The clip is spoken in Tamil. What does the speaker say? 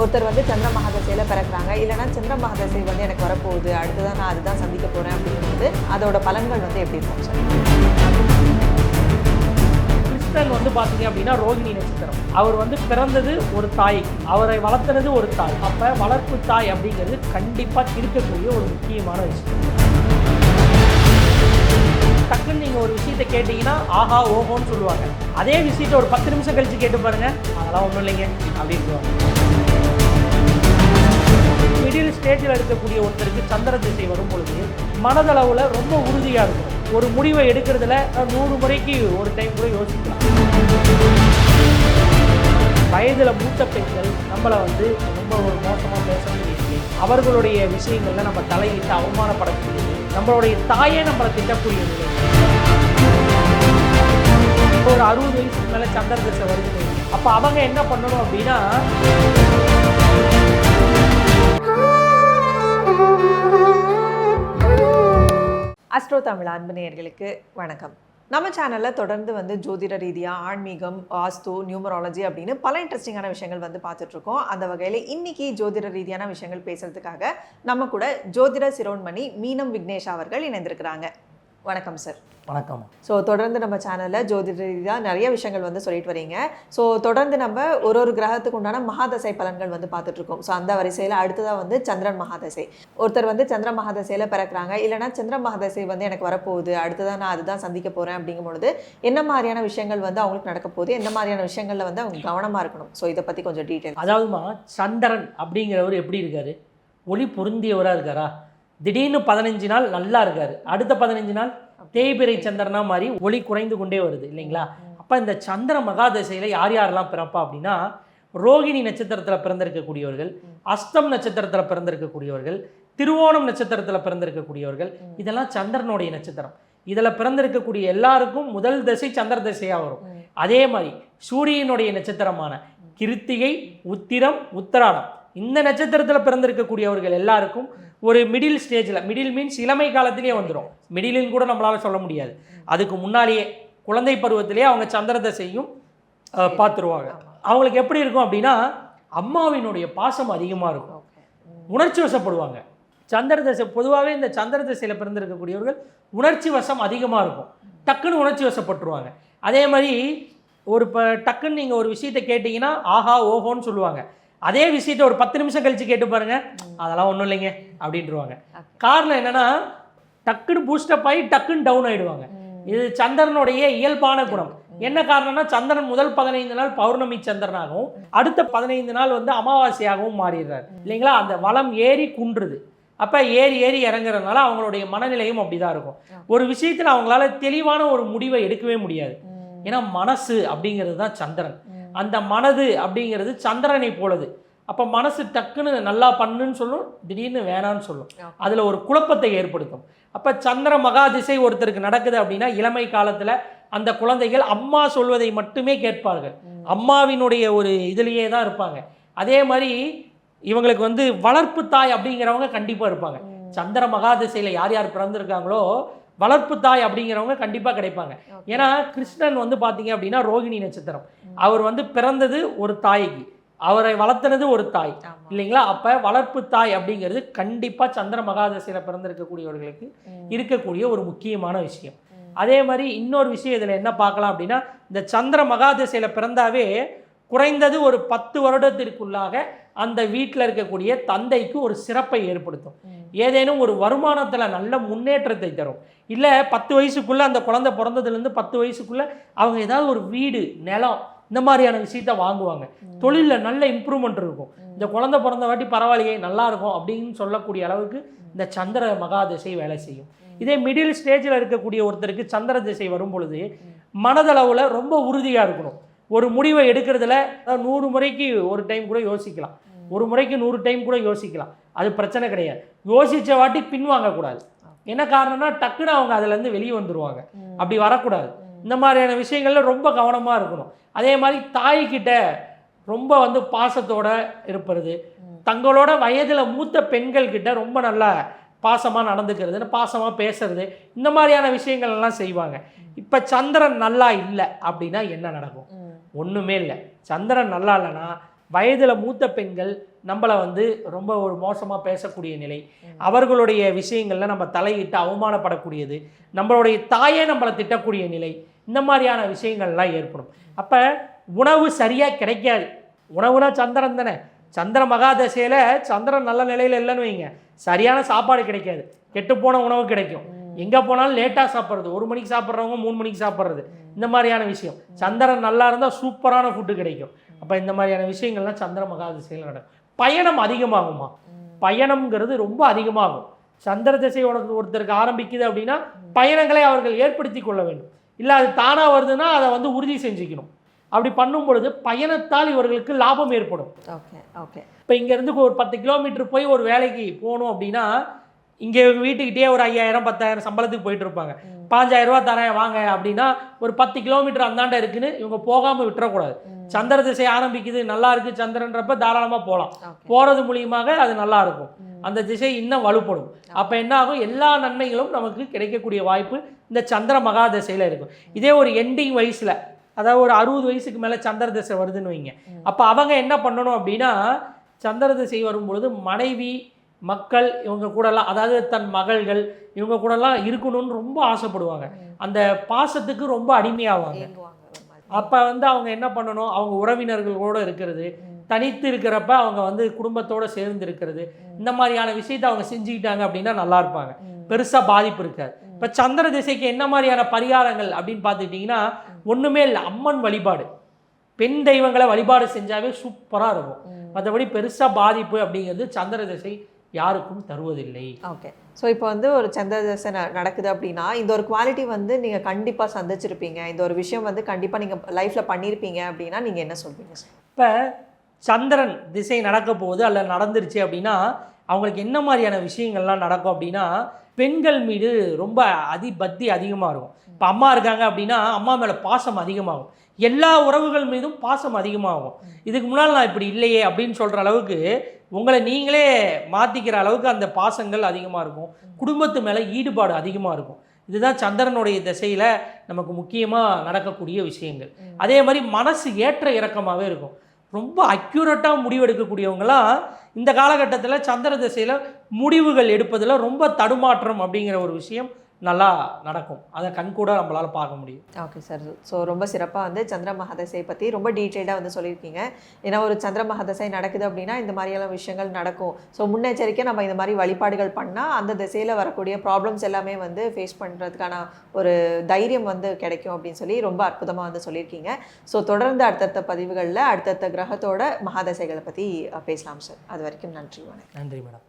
ஒருத்தர் வந்து சந்திர மகாதசையில் பிறக்கிறாங்க, இல்லைனா சந்திர மகாதசை வந்து எனக்கு வரப்போகுது, அடுத்ததான் நான் அதுதான் சந்திக்க போகிறேன் அப்படிங்கும்போது அதோட பலன்கள் வந்து எப்படி இருக்கும் சார்? கிருஷ்ணன் வந்து பார்த்தீங்க அப்படின்னா ரோகிணி நட்சத்திரம். அவர் வந்து பிறந்தது ஒரு தாய், அவரை வளர்த்துறது ஒரு தாய். அப்போ வளர்ப்பு தாய் அப்படிங்கிறது கண்டிப்பாக இருக்கக்கூடிய ஒரு முக்கியமான விஷயம். டக்குன்னு நீங்கள் ஒரு விஷயத்தை கேட்டிங்கன்னா ஆஹா ஓஹோன்னு சொல்லுவாங்க. அதே விஷயத்தை ஒரு 10 நிமிஷம் கழித்து கேட்டு பாருங்கள், அதெல்லாம் ஒன்றும் இல்லைங்க அப்படின்னு சொல்லுவாங்க. மிடில் ஸ்டேஜில் இருக்கக்கூடிய ஒருத்தருக்கு சந்திர திசை வரும் பொழுது மனதளவில் ரொம்ப உறுதியாக இருக்கும். ஒரு முடிவை எடுக்கிறதுல 100 முறைக்கு ஒரு டைம் கூட யோசிக்கலாம். வயதில் மூத்த பெண்கள் நம்மளை வந்து ரொம்ப ஒரு மோசமாக பேசக்கூடியது, அவர்களுடைய விஷயங்களில் நம்ம தலையிட்டு அவமானப்படக்கூடியது, நம்மளுடைய தாயே நம்மளை திட்டக்கூடியது. ஒரு 60 வயசுக்கு மேலே சந்திர திசை வருது. அப்போ அவங்க என்ன பண்ணணும் அப்படின்னா, அஸ்ட்ரோ தமிழ் அன்பு நேயர்களுக்கு வணக்கம். நம்ம சேனலில் தொடர்ந்து வந்து ஜோதிட ரீதியாக ஆன்மீகம், வாஸ்து, நியூமராலஜி அப்படின்னு பல இன்ட்ரெஸ்டிங்கான விஷயங்கள் வந்து பார்த்துட்ருக்கோம். அந்த வகையில் இன்றைக்கி ஜோதிட ரீதியான விஷயங்கள் பேசுகிறதுக்காக நம்ம கூட ஜோதிட சிரோன்மணி மீனம் விக்னேஷ் அவர்கள் இணைந்திருக்கிறாங்க. வணக்கம் சார். வணக்கம். ஸோ தொடர்ந்து நம்ம சேனலில் ஜோதிட ரீதியாக நிறைய விஷயங்கள் வந்து சொல்லிட்டு வரீங்க. ஸோ தொடர்ந்து நம்ம ஒரு கிரகத்துக்கு உண்டான மகாதசை பலன்கள் வந்து பார்த்துட்ருக்கோம். ஸோ அந்த வரிசையில் அடுத்ததாக வந்து சந்திரன் மகாதசை. ஒருத்தர் வந்து சந்திர மகாதசையில் பிறக்கிறாங்க, இல்லைனா சந்திர மகாதசை வந்து எனக்கு வரப்போகுது, அடுத்ததான் நான் அதுதான் சந்திக்க போகிறேன் அப்படிங்கும்பொழுது என்ன மாதிரியான விஷயங்கள் வந்து அவங்களுக்கு நடக்க போகுது, எந்த மாதிரியான விஷயங்களில் வந்து அவங்க கவனமாக இருக்கணும்? ஸோ இதை பற்றி கொஞ்சம் டீட்டெயில். அதாவதுமா, சந்திரன் அப்படிங்கிறவர் எப்படி இருக்காரு? ஒளி பொருந்தியவராக இருக்காரா? திடீர்னு 15 நாள் நல்லா இருக்காரு, அடுத்த 15 நாள் தேய்பிறை சந்திரனா மாதிரி ஒளி குறைந்து கொண்டே வருது இல்லைங்களா? அப்போ இந்த சந்திர மகாதசையில் யார் யாரெல்லாம் பிறப்பா அப்படின்னா, ரோகிணி நட்சத்திரத்தில் பிறந்திருக்கக்கூடியவர்கள், அஸ்தம் நட்சத்திரத்தில் பிறந்திருக்கக்கூடியவர்கள், திருவோணம் நட்சத்திரத்தில் பிறந்திருக்கக்கூடியவர்கள், இதெல்லாம் சந்திரனுடைய நட்சத்திரம். இதில் பிறந்திருக்கக்கூடிய எல்லாருக்கும் முதல் தசை சந்திர தசையாக வரும். அதே மாதிரி சூரியனுடைய நட்சத்திரமான கிருத்திகை, உத்திரம், உத்திராடம், இந்த நட்சத்திரத்தில் பிறந்திருக்கக்கூடியவர்கள் எல்லாருக்கும் ஒரு மிடில் ஸ்டேஜில், மிடில் மீன்ஸ் இளமை காலத்திலேயே வந்துடும். மிடிலின்னு கூட நம்மளால் சொல்ல முடியாது, அதுக்கு முன்னாலேயே குழந்தை பருவத்திலேயே அவங்க சந்திர தசையும் பார்த்துருவாங்க. அவங்களுக்கு எப்படி இருக்கும் அப்படின்னா, அம்மாவினுடைய பாசம் அதிகமாக இருக்கும், உணர்ச்சி வசப்படுவாங்க. சந்திர தசை பொதுவாகவே இந்த சந்திர தசையில் பிறந்திருக்கக்கூடியவர்கள் உணர்ச்சி வசம் அதிகமாக இருக்கும், டக்குன்னு உணர்ச்சி வசப்பட்டுருவாங்க. அதே மாதிரி ஒரு டக்குன்னு நீங்கள் ஒரு விஷயத்தை கேட்டிங்கன்னா ஆஹா ஓஹோன்னு சொல்லுவாங்க. அதே விஷயத்தை ஒரு 10 நிமிஷம் கழித்து கேட்டு பாருங்கள், அதெல்லாம் ஒன்றும் இல்லைங்க அப்படின்ட்டுருவாங்க. காரணம் என்னென்னா, டக்குன்னு பூஸ்டப் ஆகி டக்குன்னு டவுன் ஆகிடுவாங்க. இது சந்திரனுடைய இயல்பான குணம். என்ன காரணம்னா, சந்திரன் முதல் 15 நாள் பௌர்ணமி சந்திரனாகவும் அடுத்த 15 நாள் வந்து அமாவாசையாகவும் மாறிடுறாரு இல்லைங்களா? அந்த வளம் ஏறி குன்றுது. அப்போ ஏறி ஏறி இறங்குறதுனால அவங்களுடைய மனநிலையும் அப்படி தான் இருக்கும். ஒரு விஷயத்தில் அவங்களால தெளிவான ஒரு முடிவை எடுக்கவே முடியாது. ஏன்னா மனசு அப்படிங்கிறது தான் சந்திரன், அந்த மனது அப்படிங்கிறது சந்திரனை போலது. அப்போ மனசு டக்குன்னு நல்லா பண்ணுன்னு சொல்லும், திடீர்னு வேணான்னு சொல்லும், அதில் ஒரு குழப்பத்தை ஏற்படுத்தும். அப்போ சந்திர மகாதிசை ஒருத்தருக்கு நடக்குது அப்படின்னா, இளமை காலத்தில் அந்த குழந்தைகள் அம்மா சொல்வதை மட்டுமே கேட்பார்கள், அம்மாவினுடைய ஒரு இதுலேயே தான் இருப்பாங்க. அதே மாதிரி இவங்களுக்கு வந்து வளர்ப்பு தாய் அப்படிங்கிறவங்க கண்டிப்பாக இருப்பாங்க. சந்திர மகாதிசையில் யார் யார் பிறந்திருக்காங்களோ வளர்ப்பு தாய் அப்படிங்கிறவங்க கண்டிப்பாக கிடைப்பாங்க. ஏன்னா கிருஷ்ணன் வந்து பார்த்தீங்க அப்படின்னா ரோகிணி நட்சத்திரம். அவர் வந்து பிறந்தது ஒரு தாய்க்கு, அவரை வளர்த்துனது ஒரு தாய் இல்லைங்களா? அப்போ வளர்ப்பு தாய் அப்படிங்கிறது கண்டிப்பாக சந்திர மகாதசையில் பிறந்திருக்கக்கூடியவர்களுக்கு இருக்கக்கூடிய ஒரு முக்கியமான விஷயம். அதே மாதிரி இன்னொரு விஷயம் இதில் என்ன பார்க்கலாம் அப்படின்னா, இந்த சந்திர மகாதசையில் பிறந்தாவே குறைந்தது ஒரு 10 வருடத்திற்குள்ளாக அந்த வீட்டில் இருக்கக்கூடிய தந்தைக்கு ஒரு சிறப்பை ஏற்படுத்தும். ஏதேனும் ஒரு வருமானத்தில் நல்ல முன்னேற்றத்தை தரும். இல்லை 10 வயசுக்குள்ளே, அந்த குழந்தை பிறந்ததுலேருந்து 10 வயசுக்குள்ளே அவங்க ஏதாவது ஒரு வீடு, நிலம், இந்த மாதிரியான விஷயத்த வாங்குவாங்க. தொழிலில் நல்ல இம்ப்ரூவ்மெண்ட் இருக்கும். இந்த குழந்தை பிறந்த வாட்டி பரவாயில்லையே நல்லா இருக்கும் அப்படின்னு சொல்லக்கூடிய அளவுக்கு இந்த சந்திர மகாதிசை வேலை செய்யும். இதே மிடில் ஸ்டேஜில் இருக்கக்கூடிய ஒருத்தருக்கு சந்திர திசை வரும் பொழுது மனதளவில் ரொம்ப உறுதியாக இருக்கணும். ஒரு முடிவை எடுக்கிறதுல 100 முறைக்கு ஒரு டைம் கூட யோசிக்கலாம், ஒரு முறைக்கு 100 டைம் கூட யோசிக்கலாம், அது பிரச்சனை கிடையாது. யோசித்த வாட்டி பின்வாங்கக்கூடாது. என்ன காரணம்னா, டக்குன்னு அவங்க அதுலேருந்து வெளியே வந்துடுவாங்க. அப்படி வரக்கூடாது. இந்த மாதிரியான விஷயங்களில் ரொம்ப கவனமாக இருக்கணும். அதே மாதிரி தாய்கிட்ட ரொம்ப வந்து பாசத்தோடு இருப்பது, தங்களோட வயதில் மூத்த பெண்கள்கிட்ட ரொம்ப நல்லா பாசமாக நடந்துக்கிறது, பாசமாக பேசுறது, இந்த மாதிரியான விஷயங்கள் எல்லாம் செய்வாங்க. இப்போ சந்திரன் நல்லா இல்லை அப்படின்னா என்ன நடக்கும்? ஒன்றுமே இல்லை. சந்திரன் நல்லா இல்லைன்னா வயதில் மூத்த பெண்கள் நம்மளை வந்து ரொம்ப ஒரு மோசமாக பேசக்கூடிய நிலை, அவர்களுடைய விஷயங்களில் நம்ம தலையிட்டு அவமானப்படக்கூடியது, நம்மளுடைய தாயே நம்மளை திட்டக்கூடிய நிலை, இந்த மாதிரியான விஷயங்கள்லாம் ஏற்படும். அப்போ உணவு சரியாக கிடைக்காது. உணவுனா சந்திரன் தானே. சந்திர மகாதசையில் சந்திரன் நல்ல நிலையில் இல்லைன்னு வைங்க, சரியான சாப்பாடு கிடைக்காது, கெட்டுப்போன உணவு கிடைக்கும். எங்கே போனாலும் லேட்டாக சாப்பிட்றது, 1 மணிக்கு சாப்பிட்றவங்க 3 மணிக்கு சாப்பிட்றது, இந்த மாதிரியான விஷயம். சந்திரன் நல்லா இருந்தால் சூப்பரான ஃபுட்டு கிடைக்கும். அப்போ இந்த மாதிரியான விஷயங்கள்லாம் சந்திர மகாதசையில் நடக்கும். பயணம் அதிகமாகுமா? பயணம்ங்கிறது ரொம்ப அதிகமாகும். சந்திர திசை உனக்கு ஒருத்தருக்கு ஆரம்பிக்குது அப்படின்னா பயணங்களை அவர்கள் ஏற்படுத்தி கொள்ள வேண்டும். இல்லை அது தானாக வருதுன்னா அதை வந்து உறுதி செஞ்சுக்கணும். அப்படி பண்ணும் பொழுது பயணத்தால் இவர்களுக்கு லாபம் ஏற்படும். Okay okay. இப்போ இங்கேருந்து ஒரு 10 கிலோமீட்டர் போய் ஒரு வேலைக்கு போகணும் அப்படின்னா, இங்கே வீட்டுக்கிட்டே ஒரு 5000 10,000 சம்பளத்துக்கு போயிட்டு இருப்பாங்க. 5000 ரூபா தரேன் வாங்க அப்படின்னா, ஒரு 10 கிலோமீட்டர் அந்தாண்ட இருக்குன்னு இவங்க போகாமல் விட்டுறக்கூடாது. சந்திர திசை ஆரம்பிக்குது, நல்லா இருக்குது சந்திரன்றப்ப தாராளமாக போகலாம். போகிறது மூலியமாக அது நல்லா இருக்கும், அந்த திசை இன்னும் வலுப்படும். அப்போ என்ன ஆகும், எல்லா நன்மைகளும் நமக்கு கிடைக்கக்கூடிய வாய்ப்பு இந்த சந்திர மகாதசையில் இருக்கும். இதே ஒரு எண்டிங் வயசில், அதாவது ஒரு 60 வயசுக்கு மேலே சந்திர திசை வருதுன்னு வைங்க, அப்போ அவங்க என்ன பண்ணணும் அப்படின்னா, சந்திர திசை வரும்பொழுது மனைவி மக்கள் இவங்க கூடலாம், அதாவது தன் மகள்கள் இவங்க கூடலாம் இருக்கணும்னு ரொம்ப ஆசைப்படுவாங்க. அந்த பாசத்துக்கு ரொம்ப அடிமையாவாங்க. அப்போ வந்து அவங்க என்ன பண்ணணும், அவங்க உறவினர்களோடு இருக்கிறது, தனித்து இருக்கிறப்ப அவங்க வந்து குடும்பத்தோடு சேர்ந்து இருக்கிறது, இந்த மாதிரியான விஷயத்தை அவங்க செஞ்சுக்கிட்டாங்க அப்படின்னா நல்லா இருப்பாங்க, பெருசாக பாதிப்பு இருக்காது. இப்போ சந்திர திசைக்கு என்ன மாதிரியான பரிகாரங்கள் அப்படின்னு பார்த்துக்கிட்டிங்கன்னா, ஒன்றுமே இல்லை, அம்மன் வழிபாடு, பெண் தெய்வங்களை வழிபாடு செஞ்சாவே சூப்பராக இருக்கும். மற்றபடி பெருசாக பாதிப்பு அப்படிங்கிறது சந்திர திசை யாருக்கும் தருவதில்லை. ஓகே. ஸோ இப்போ வந்து ஒரு சந்திர திசை நடக்குது அப்படின்னா, இந்த ஒரு குவாலிட்டி வந்து நீங்கள் கண்டிப்பாக சந்திச்சிருப்பீங்க, இந்த ஒரு விஷயம் வந்து கண்டிப்பாக நீங்கள் லைஃப்பில் பண்ணியிருப்பீங்க அப்படின்னா நீங்கள் என்ன சொல்வீங்க சார்? இப்போ சந்திரன் திசை நடக்க போகுது அல்ல நடந்துருச்சு அப்படின்னா அவங்களுக்கு என்ன மாதிரியான விஷயங்கள்லாம் நடக்கும் அப்படின்னா, பெண்கள் மீது ரொம்ப பக்தி அதிகமாக இருக்கும். இப்போ அம்மா இருக்காங்க அப்படின்னா அம்மா மேலே பாசம் அதிகமாகும், எல்லா உறவுகள் மீதும் பாசம் அதிகமாகும். இதுக்கு முன்னால் நான் இப்படி இல்லையே அப்படின்னு சொல்கிற அளவுக்கு உங்களை நீங்களே மாற்றிக்கிற அளவுக்கு அந்த பாசங்கள் அதிகமாக இருக்கும். குடும்பத்து மேலே ஈடுபாடு அதிகமாக இருக்கும். இதுதான் சந்திரனுடைய திசையில் நமக்கு முக்கியமாக நடக்கக்கூடிய விஷயங்கள். அதே மாதிரி மனசு ஏற்ற இறக்கமாகவே இருக்கும். ரொம்ப அக்யூரேட்டாக முடிவெடுக்கக்கூடியவங்களாம் இந்த காலகட்டத்தில் சந்திர திசையில் முடிவுகள் எடுப்பதில் ரொம்ப தடுமாற்றம் அப்படிங்கிற ஒரு விஷயம் நல்லா நடக்கும். அதை கண்கூட நம்மளால் பார்க்க முடியும். Okay sir. ஸோ ரொம்ப சிறப்பாக வந்து சந்திர மகாதசையை பற்றி ரொம்ப டீட்டெயில்டாக வந்து சொல்லியிருக்கீங்க. ஏன்னா ஒரு சந்திர மகாதசை நடக்குது அப்படின்னா இந்த மாதிரியெல்லாம் விஷயங்கள் நடக்கும். ஸோ முன்னெச்சரிக்கை நம்ம இந்த மாதிரி வழிபாடுகள் பண்ணால் அந்த திசையில் வரக்கூடிய ப்ராப்ளம்ஸ் எல்லாமே வந்து ஃபேஸ் பண்ணுறதுக்கான ஒரு தைரியம் வந்து கிடைக்கும் அப்படின்னு சொல்லி ரொம்ப அற்புதமாக வந்து சொல்லியிருக்கீங்க. ஸோ தொடர்ந்து அடுத்தடுத்த பதிவுகளில் அடுத்தடுத்த கிரகத்தோட மகாதசைகளை பற்றி பேசலாம் சார். அது வரைக்கும் நன்றி. வணக்கம். நன்றி மேடம்.